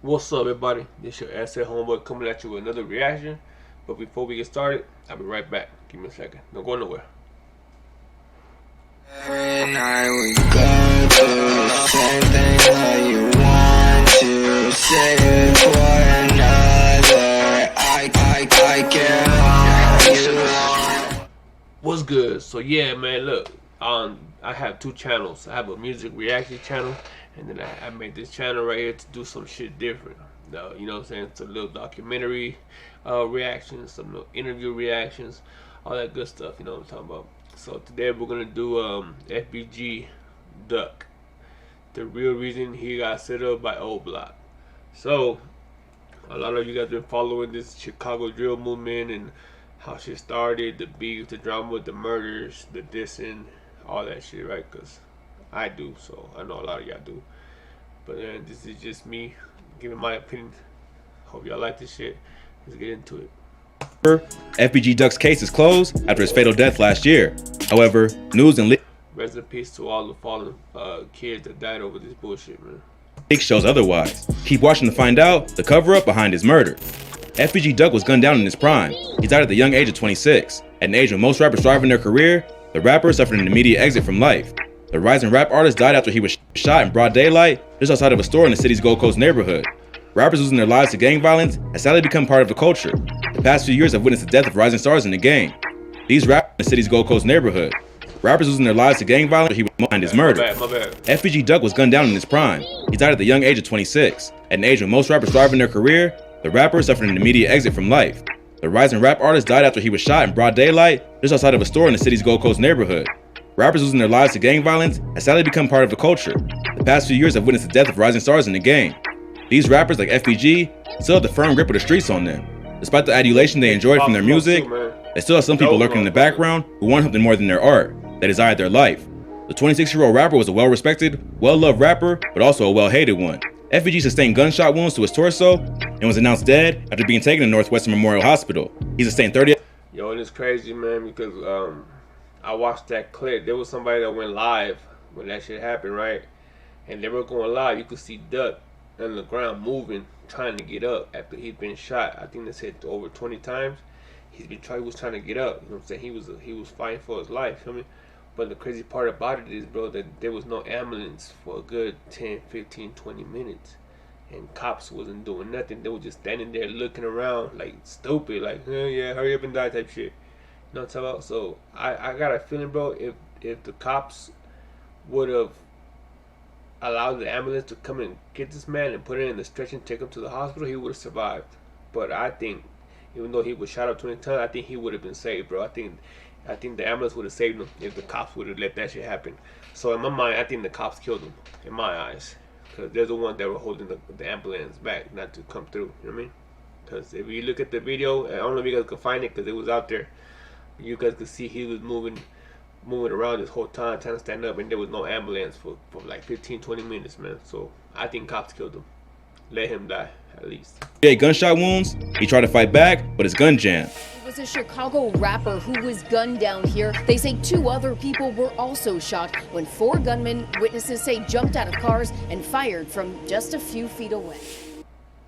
What's up, everybody? This your Asset Homeboy coming at you with another reaction. But before we get started, I'll be right back. Give me a second. Don't go nowhere. Every night we go through the same thing that you want to say it for another. I can't. What's good? So yeah, man, look. I have two channels. I have a music reaction channel, and then I made this channel right here to do some shit different. You know what I'm saying? It's a little documentary reactions, some little interview reactions, all that good stuff. You know what I'm talking about? So today we're gonna do FBG Duck, the real reason he got set up by Oblock. So a lot of you guys been following this Chicago drill movement and how shit started, the beef, the drama, the murders, the dissing, all that shit, right? Because I do, so I know a lot of y'all do. But this is just me giving my opinion. Hope y'all like this shit. Let's get into it. FBG Duck's case is closed after his fatal death last year. However, news and rest in peace to all the fallen kids that died over this bullshit, man. leaks shows otherwise. Keep watching to find out the cover-up behind his murder. FBG Duck was gunned down in his prime. He died at the young age of 26. At an age when most rappers thrive in their career, the rapper suffered an immediate exit from life. The rising rap artist died after he was shot in broad daylight just outside of a store in the city's Gold Coast neighborhood. Rappers losing their lives to gang violence has sadly become part of the culture. The past few years have witnessed the death of rising stars in the game. These rappers in the city's Gold Coast neighborhood. Rappers losing their lives to gang violence, he was behind his murder. My bad. FBG Duck was gunned down in his prime. He died at the young age of 26. At an age when most rappers thrive in their career, the rapper suffered an immediate exit from life. The rising rap artist died after he was shot in broad daylight just outside of a store in the city's Gold Coast neighborhood. Rappers losing their lives to gang violence has sadly become part of the culture. The past few years have witnessed the death of rising stars in the game. These rappers like FBG still have the firm grip of the streets on them. Despite the adulation they enjoyed from their music, they still have some people lurking in the background who want something more than their art. They desired their life. The 26-year-old rapper was a well-respected, well-loved rapper, but also a well-hated one. FBG sustained gunshot wounds to his torso and was announced dead after being taken to Northwestern Memorial Hospital. He sustained 30. Yo, and it's crazy, man, because I watched that clip. There was somebody that went live when that shit happened, right? And they were going live. You could see Duck on the ground moving, trying to get up after he'd been shot. I think they said over 20 times. He was trying to get up. You know what I'm saying? He was fighting for his life. You know what I mean? But the crazy part about it is, bro, that there was no ambulance for a good 10, 15, 20 minutes. And cops wasn't doing nothing. They were just standing there looking around like stupid, like, yeah, hurry up and die type shit. You know what I'm talking about? So I got a feeling, bro, if the cops would have allowed the ambulance to come and get this man and put it in the stretcher and take him to the hospital, he would have survived. But I think, even though he was shot up 20 times, I think he would have been saved, bro. I think the ambulance would have saved him if the cops would have let that shit happen. So in my mind, I think the cops killed him, in my eyes. Because they're the ones that were holding the ambulance back not to come through. You know what I mean? Because if you look at the video, I don't know if you guys could find it because it was out there. You guys could see he was moving around this whole time trying to stand up, and there was no ambulance for like 15-20 minutes, man. So I think cops killed him. Let him die, at least. He had gunshot wounds. He tried to fight back, but his gun jammed. It was a Chicago rapper who was gunned down here. They say 2 other people were also shot when 4 gunmen, witnesses say, jumped out of cars and fired from just a few feet away.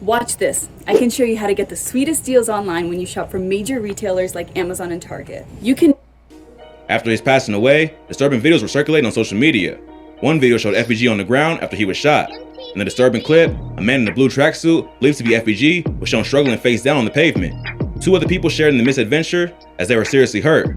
Watch this. I can show you how to get the sweetest deals online when you shop from major retailers like Amazon and Target. You can. After his passing away, disturbing videos were circulating on social media. One video showed FBG on the ground after he was shot. In the disturbing clip, a man in a blue tracksuit, believed to be FBG, was shown struggling face down on the pavement. 2 other people shared in the misadventure as they were seriously hurt.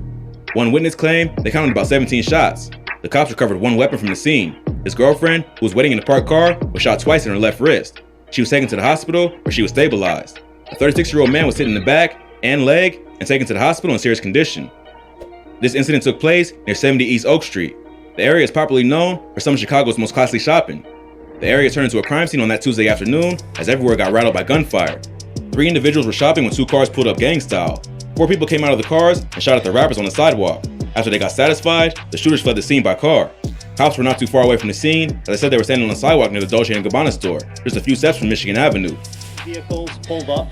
One witness claimed they counted about 17 shots. The cops recovered 1 weapon from the scene. His girlfriend, who was waiting in the parked car, was shot twice in her left wrist. She was taken to the hospital where she was stabilized. The 36-year-old man was hit in the back and leg and taken to the hospital in serious condition. This incident took place near 70 East Oak Street. The area is popularly known for some of Chicago's most costly shopping. The area turned into a crime scene on that Tuesday afternoon as everywhere got rattled by gunfire. 3 individuals were shopping when 2 cars pulled up gang style. 4 people came out of the cars and shot at the rappers on the sidewalk. After they got satisfied, the shooters fled the scene by car. Cops were not too far away from the scene, as I said they were standing on the sidewalk near the Dolce & Gabbana store, just a few steps from Michigan Avenue. Vehicles pulled up.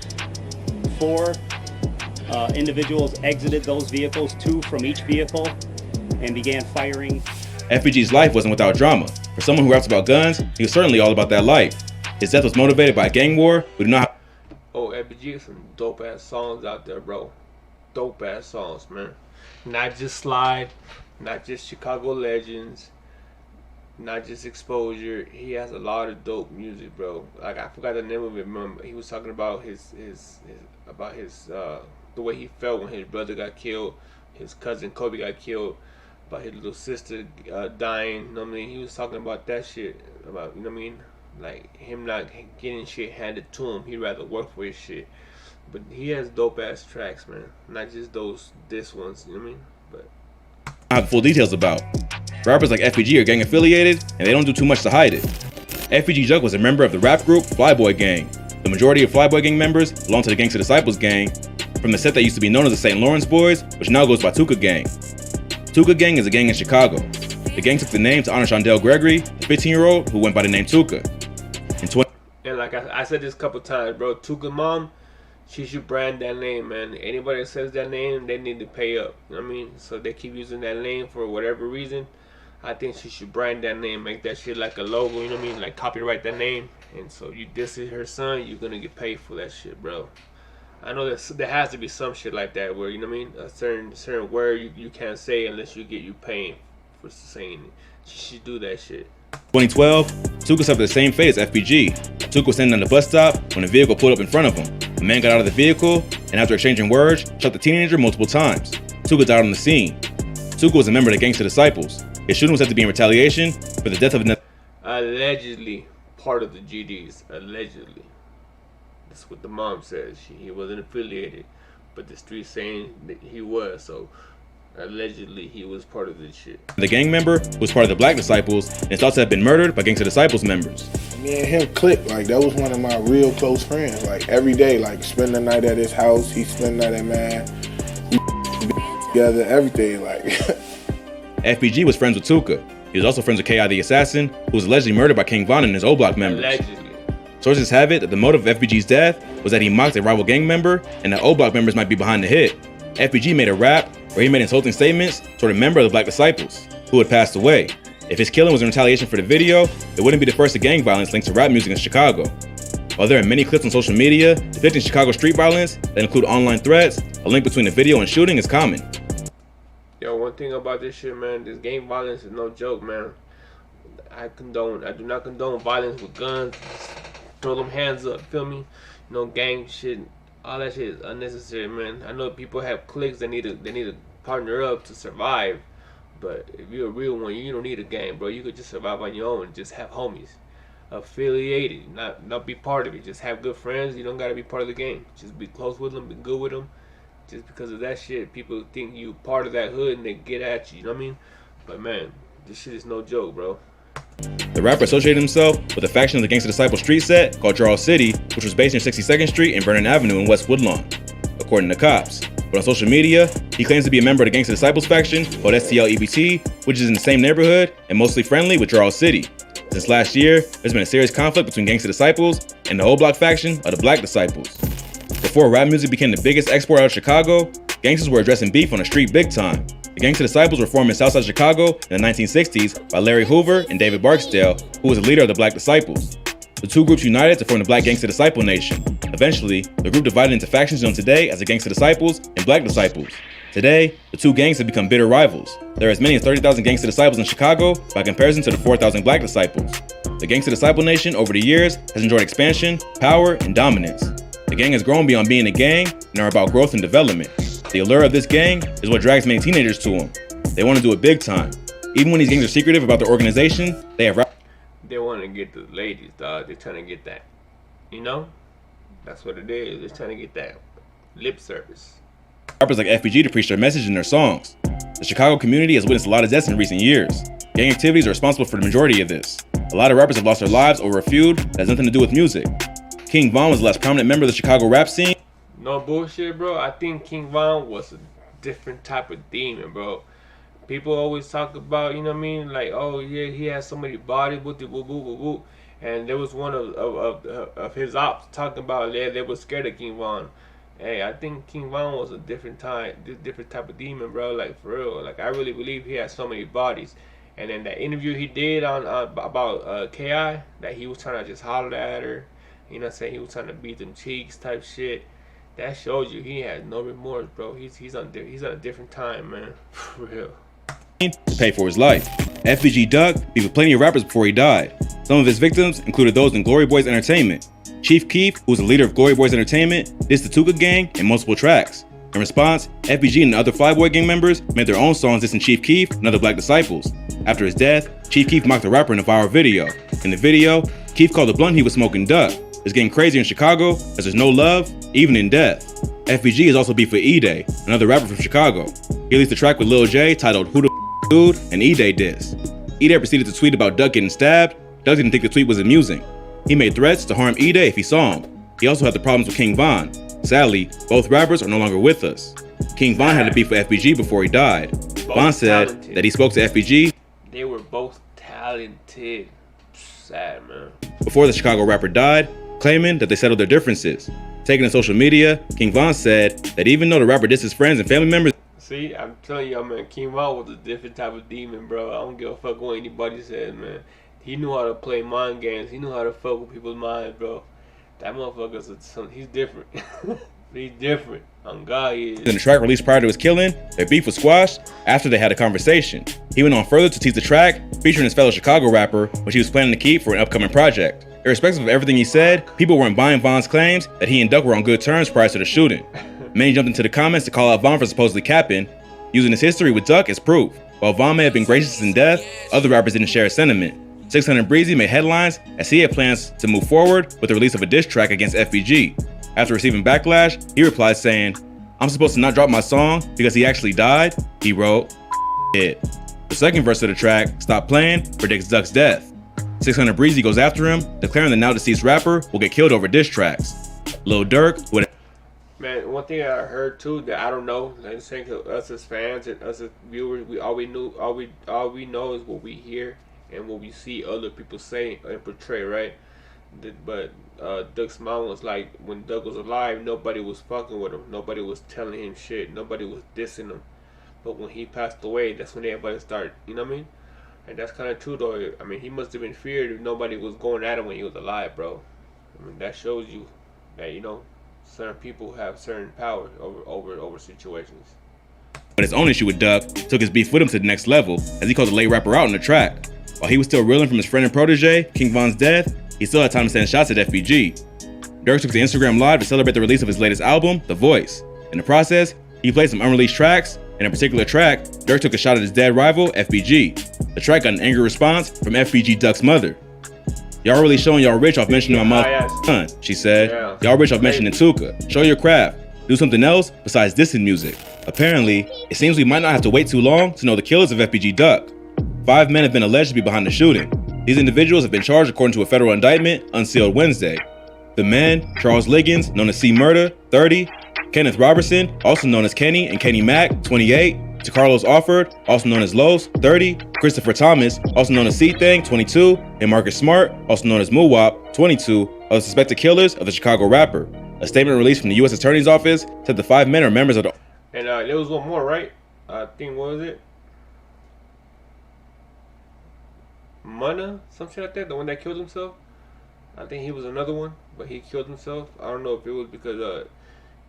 4 individuals exited those vehicles, 2 from each vehicle, and began firing. FBG's life wasn't without drama. For someone who raps about guns, he was certainly all about that life. His death was motivated by a gang war. We do not. Oh, FBG, some dope ass songs out there, bro. Dope ass songs, man. Not just Slide, not just Chicago Legends, not just Exposure. He has a lot of dope music, bro. Like I forgot the name of it. Remember, he was talking about his the way he felt when his brother got killed, his cousin Kobe got killed, about his little sister dying. You know what I mean? He was talking about that shit. About, you know what I mean? Like him not getting shit handed to him. He'd rather work for his shit. But he has dope ass tracks, man. Not just this ones, you know what I mean? But I have full details about. Rappers like FBG are gang affiliated, and they don't do too much to hide it. FBG Juck was a member of the rap group Flyboy Gang. The majority of Flyboy Gang members belong to the Gangsta Disciples Gang, from the set that used to be known as the St. Lawrence Boys, which now goes by Tuka Gang. Tuka Gang is a gang in Chicago. The gang took the name to honor Shondell Gregory, the 15-year-old who went by the name Tuka. And like I said this a couple times, bro, Tuka mom, she should brand that name, man. Anybody that says that name, they need to pay up. You know what I mean? So they keep using that name for whatever reason. I think she should brand that name, make that shit like a logo, you know what I mean? Like copyright that name. And so you this is her son, you're gonna get paid for that shit, bro. I know that there has to be some shit like that where, you know what I mean, a certain word you can't say unless you paying for saying it. She should do that shit. 2012, Tuka suffered the same fate as FBG. Tuka was standing on the bus stop when a vehicle pulled up in front of him. A man got out of the vehicle and after exchanging words, shot the teenager multiple times. Tuka died on the scene. Tuka was a member of the Gangsta Disciples. His shooting was said to be in retaliation for the death of another. Allegedly part of the GDs. Allegedly. That's what the mom says. He wasn't affiliated, but the street saying that he was. So allegedly he was part of this shit. The gang member was part of the Black Disciples and is thought to have been murdered by Gangsta Disciples members. Me and him clicked. Like, that was one of my real close friends. Like, every day, like, spend the night at his house. He spend the night at mine. We together, everything, like. FBG was friends with Tuka. He was also friends with K.I. the Assassin, who was allegedly murdered by King Von and his Oblock members. Allegedly. Sources have it that the motive of FBG's death was that he mocked a rival gang member and that Oblock members might be behind the hit. FBG made a rap where he made insulting statements toward a member of the Black Disciples, who had passed away. If his killing was in retaliation for the video, it wouldn't be the first of gang violence linked to rap music in Chicago. While there are many clips on social media depicting Chicago street violence that include online threats, a link between the video and shooting is common. Yo, one thing about this shit, man, this gang violence is no joke, man. I do not condone violence with guns. Throw them hands up, feel me? You know, gang shit, all that shit is unnecessary, man. I know people have cliques that need to partner up to survive, but if you're a real one, you don't need a gang, bro. You could just survive on your own and just have homies affiliated, not be part of it. Just have good friends. You don't gotta be part of the gang. Just be close with them, be good with them. Just because of that shit, people think you part of that hood and they get at you. You know what I mean? But man, this shit is no joke, bro. The rapper associated himself with a faction of the Gangsta Disciple street set called Charles City, which was based near 62nd Street and Vernon Avenue in West Woodlawn, according to cops. But on social media, he claims to be a member of the Gangsta Disciples faction called STL-EBT, which is in the same neighborhood and mostly friendly with Charles City. Since last year, there's been a serious conflict between Gangsta Disciples and the Oblock faction of the Black Disciples. Before rap music became the biggest export out of Chicago, gangsters were addressing beef on the street big time. The Gangsta Disciples were formed in Southside Chicago in the 1960s by Larry Hoover and David Barksdale, who was the leader of the Black Disciples. The two groups united to form the Black Gangsta Disciple Nation. Eventually, the group divided into factions known today as the Gangsta Disciples and Black Disciples. Today, the two gangs have become bitter rivals. There are as many as 30,000 Gangsta Disciples in Chicago by comparison to the 4,000 Black Disciples. The Gangsta Disciple Nation over the years has enjoyed expansion, power, and dominance. The gang has grown beyond being a gang and are about growth and development. The allure of this gang is what drags many teenagers to them. They want to do it big time. Even when these gangs are secretive about their organization, they have They want to get the ladies, dog. They're trying to get that. You know? That's what it is. They're trying to get that lip service. rappers like FBG to preach their message in their songs. The Chicago community has witnessed a lot of deaths in recent years. Gang activities are responsible for the majority of this. A lot of rappers have lost their lives over a feud that has nothing to do with music. King Von was the last prominent member of the Chicago rap scene. No bullshit, bro. I think King Von was a different type of demon, bro. People always talk about, you know what I mean, like, oh yeah, he has so many bodies, whoop de whoop whoop whoop whoop. And there was one of his ops talking about they were scared of King Von. Hey, I think King Von was a different type of demon, bro. Like, for real. Like, I really believe he has so many bodies. And then that interview he did on about Ki, that he was trying to just holler at her, you know what I'm saying? He was trying to beat them cheeks type shit. That shows you he has no remorse, bro. He's on a different time, man. For real. To pay for his life. FBG Duck beat with plenty of rappers before he died. Some of his victims included those in Glory Boys Entertainment. Chief Keef, who was the leader of Glory Boys Entertainment, dissed the Tuka gang in multiple tracks. In response, FBG and the other Flyboy gang members made their own songs dissing Chief Keef and other black disciples. After his death, Chief Keef mocked the rapper in a viral video. In the video, Keef called the blunt he was smoking Duck. It's getting crazier in Chicago as there's no love, even in death. FBG is also beef with E-Day, another rapper from Chicago. He released a track with Lil J titled Who the Dude, and E-Day diss. E-Day proceeded to tweet about Duck getting stabbed. Duck didn't think the tweet was amusing. He made threats to harm E-Day if he saw him. He also had the problems with King Von. Sadly, both rappers are no longer with us. King Von had a beef with FBG before he died. Von said that he spoke to FBG. They were both talented. Sad, man. Before the Chicago rapper died, claiming that they settled their differences. Taking to social media, King Von said that even though the rapper dissed his friends and family members. See, I'm telling y'all, man, King Von was a different type of demon, bro. I don't give a fuck what anybody says, man. He knew how to play mind games. He knew how to fuck with people's minds, bro. That motherfucker's he's different. He's different. On God, he is. In the track released prior to his killing, their beef was squashed after they had a conversation. He went on further to tease the track, featuring his fellow Chicago rapper, which he was planning to keep for an upcoming project. Irrespective of everything he said, people weren't buying Von's claims that he and Duck were on good terms prior to the shooting. Many jumped into the comments to call out Von for supposedly capping, using his history with Duck as proof. While Von may have been gracious in death, other rappers didn't share his sentiment. 600 Breezy made headlines as he had plans to move forward with the release of a diss track against FBG. After receiving backlash, he replied saying, "I'm supposed to not drop my song because he actually died?" He wrote, "Hit." The second verse of the track, "Stop Playing," predicts Duck's death. 600 Breezy goes after him, declaring the now deceased rapper will get killed over diss tracks. Lil Durk would. Man, one thing I heard too that I don't know, I'm saying us as fans and us as viewers, all we know is what we hear and what we see other people say and portray, right? But Duck's mom was like, when Duck was alive, nobody was fucking with him, nobody was telling him shit, nobody was dissing him. But when he passed away, that's when everybody started, you know what I mean? And that's kind of true though. I mean, he must have been feared if nobody was going at him when he was alive, bro. I mean, that shows you that, you know, certain people have certain power over situations. But his own issue with Duck took his beef with him to the next level, as he called the late rapper out on the track. While he was still reeling from his friend and protege, King Von's death, he still had time to send shots at FBG. Durk took to Instagram Live to celebrate the release of his latest album, The Voice. In the process, he played some unreleased tracks. In a particular track, Durk took a shot at his dead rival, FBG. The track got an angry response from FBG Duck's mother. "Y'all really showing y'all rich off mentioning my mother's son," she said. Yeah. "Y'all rich off mentioning Tuka. Show your craft. Do something else besides dissing music." Apparently, it seems we might not have to wait too long to know the killers of FBG Duck. 5 men have been alleged to be behind the shooting. These individuals have been charged according to a federal indictment unsealed Wednesday. The men, Charles Liggins, known as C. Murda, 30, Kenneth Robertson, also known as Kenny, and Kenny Mack, 28, to Carlos Offord, also known as Los, 30, Christopher Thomas, also known as C-Thang, 22, and Marcus Smart, also known as Moowop, 22, are the suspected killers of the Chicago rapper. A statement released from the U.S. Attorney's Office said the 5 men are members of the... And there was one more, right? I think, what was it? Munna? Some shit like that? The one that killed himself? I think he was another one, but he killed himself. I don't know if it was because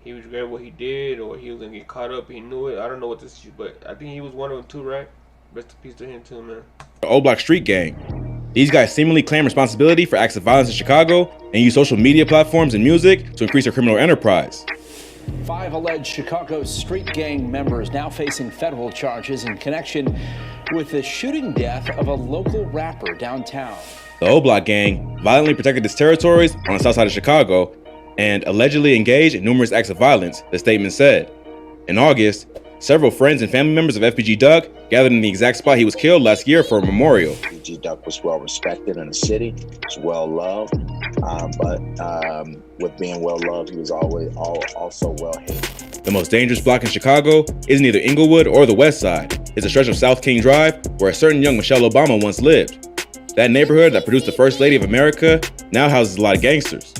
he was regretting what he did or he was going to get caught up. He knew it. I don't know what this is, but I think he was one of them too, right? Rest in peace to him too, man. The Oblock street gang. These guys seemingly claim responsibility for acts of violence in Chicago and use social media platforms and music to increase their criminal enterprise. 5 alleged Chicago street gang members now facing federal charges in connection with the shooting death of a local rapper downtown. The Oblock gang violently protected its territories on the south side of Chicago and allegedly engaged in numerous acts of violence, the statement said. In August, several friends and family members of FBG Duck gathered in the exact spot he was killed last year for a memorial. FBG Duck was well respected in the city, was well loved, but with being well loved, he was always also well hated. The most dangerous block in Chicago isn't either Inglewood or the West Side. It's a stretch of South King Drive where a certain young Michelle Obama once lived. That neighborhood that produced the First Lady of America now houses a lot of gangsters.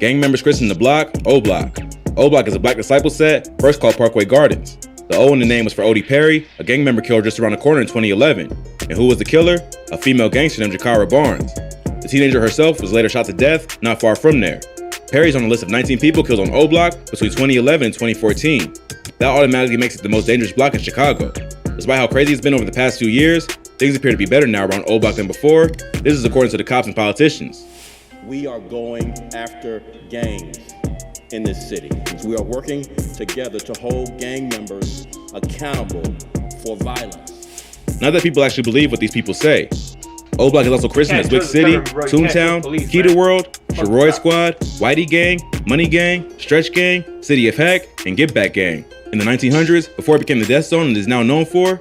Gang members christened the block Oblock. Oblock is a black disciple set first called Parkway Gardens. The The O in the name was for Odie Perry, a gang member killed just around the corner in 2011. And who was the killer? A female gangster named Jakara Barnes. The teenager herself was later shot to death not far from there. Perry's on a list of 19 people killed on Oblock between 2011 and 2014. That automatically makes it the most dangerous block in Chicago. Despite how crazy it's been over the past few years, things appear to be better now around Oblock than before. This is according to the cops and politicians. We are going after gangs in this city. We are working together to hold gang members accountable for violence. Not that people actually believe what these people say. Oblock is also christened as Wick City, Toontown, Keter World, Sheroy Squad, Whitey Gang, Money Gang, Stretch Gang, City of Heck, and Get Back Gang. In the 1900s, before it became the death zone it is now known for,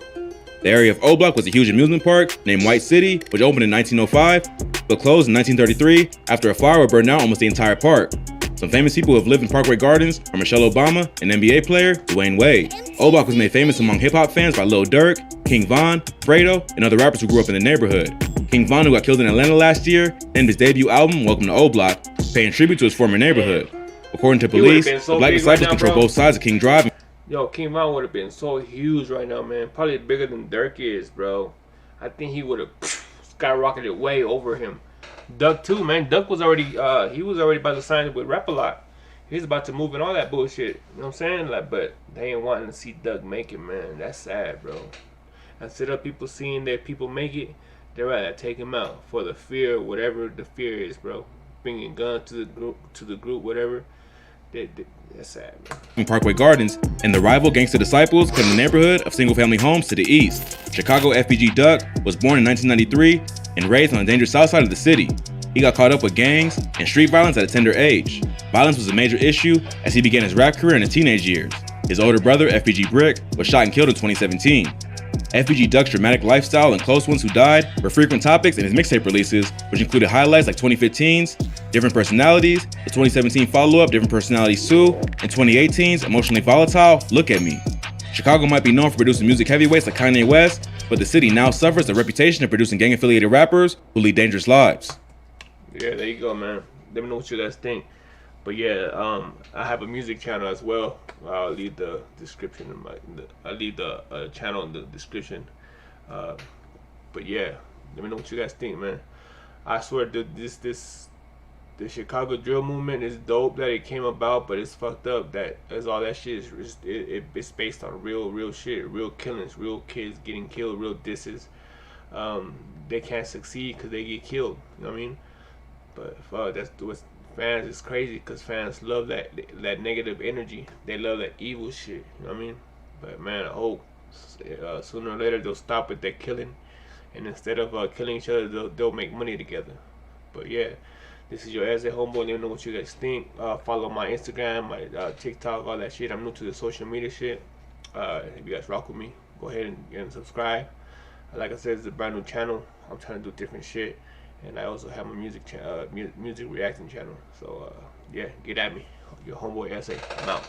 the area of Oblock was a huge amusement park named White City, which opened in 1905, but closed in 1933 after a fire burned out almost the entire park. Some famous people who have lived in Parkway Gardens are Michelle Obama and NBA player Dwayne Wade. Oblock was made famous among hip-hop fans by Lil Durk, King Von, Fredo, and other rappers who grew up in the neighborhood. King Von, who got killed in Atlanta last year, named his debut album Welcome to Oblock, paying tribute to his former neighborhood. According to police, the Black Disciples control both sides of King Drive. Yo, King Von would have been so huge right now, man. Probably bigger than Durk is, bro. I think he would have skyrocketed way over him. Duck too, man. Duck was already he was already about to sign with Rap-A-Lot. He was about to move and all that bullshit. You know what I'm saying? Like, but they ain't wanting to see Duck make it, man. That's sad, bro. Instead of people seeing that people make it, they'd rather take him out for the fear, whatever the fear is, bro. Bringing guns to the group, whatever. That's sad, man. In Parkway Gardens, and the rival Gangsta Disciples come the neighborhood of single-family homes to the east. Chicago FBG Duck was born in 1993 and raised on the dangerous south side of the city. He got caught up with gangs and street violence at a tender age. Violence was a major issue as he began his rap career in his teenage years. His older brother, FBG Brick, was shot and killed in 2017. FBG Duck's dramatic lifestyle and close ones who died were frequent topics in his mixtape releases, which included highlights like 2015's Different Personalities, the 2017 follow-up Different Personalities 2, and 2018's Emotionally Volatile, Look at Me. Chicago might be known for producing music heavyweights like Kanye West, but the city now suffers a reputation of producing gang-affiliated rappers who lead dangerous lives. Yeah, there you go, man. Let me know what you guys think. But yeah, I have a music channel as well. I'll leave the description I'll leave the channel in the description. But yeah, let me know what you guys think, man. I swear the Chicago drill movement is dope that it came about, but it's fucked up that as all that shit is it's based on real shit, real killings, real kids getting killed, real disses. They can't succeed because they get killed. You know what I mean? But fuck, that's what's fans is crazy because fans love that negative energy. They love that evil shit. You know what I mean? But man, I hope sooner or later they'll stop with that killing, and instead of killing each other, they'll make money together. But yeah, this is your Esses homeboy. Let me know what you guys think. Follow my Instagram, my TikTok, all that shit. I'm new to the social media shit. If you guys rock with me, go ahead and subscribe. Like I said, it's a brand new channel. I'm trying to do different shit. And I also have my music reacting channel. So yeah, get at me. Your homeboy Esses. I'm out.